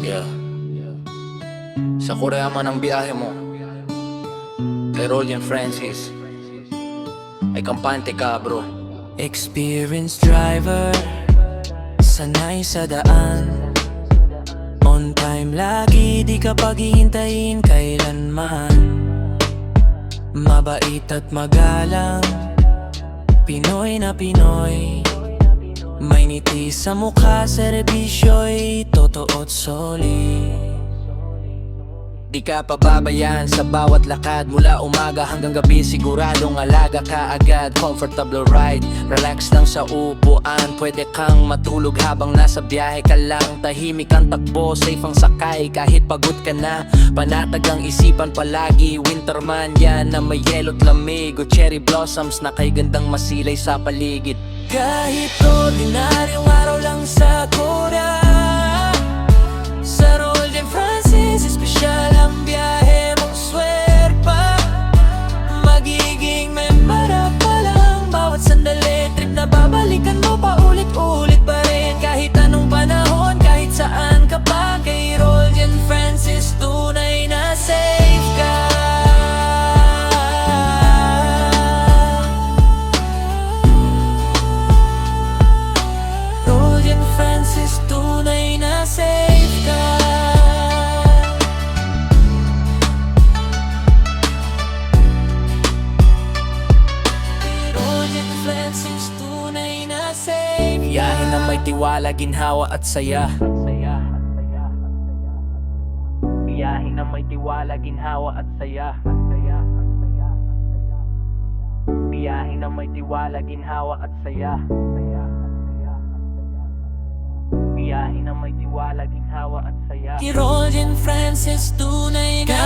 Yeah. Sa Korea man ang biyahe mo, kay Rolly and Francis, ay kampante ka bro. Experienced driver, sanay sa daan. On time lagi, di ka paghihintayin kailanman. Mabait at magalang, Pinoy na Pinoy. May ngiti sa mukha, serbisyo'y totoo at solid. Di ka pababayaan sa bawat lakad, mula umaga hanggang gabi, siguradong alaga ka agad. Comfortable ride, relax lang sa upuan, pwede kang matulog habang nasa biyahe ka lang. Tahimik ang takbo, safe ang sakay kahit pagod ka na. Panatag ang isipan palagi, winter man yan na may yelo't lamig, o cherry blossoms na kay gandang masilay sa paligid. Kahit ordinaryong araw lang sa Korea, sa Rolly and Francis, espesyal ang biyahe mong swerpa. Magiging memorable pa lang bawat sandali, trip na babalikan mo paulit-ulit pa rin. Kahit anong panahon, kahit saan ka pa, kay Rolly and Francis tunay na safe ka. Rolly and Francis, tunay na safe ka. Rolly and Francis, tunay na safe ka. Biyahe na may tiwala, ginhawa at saya. Biyahe na may tiwala, ginhawa at saya. Biyahe na may tiwala, ginhawa at saya. Biyahe na may tiwala, ginhawa at saya. Kay Rolly and Francis, tunay na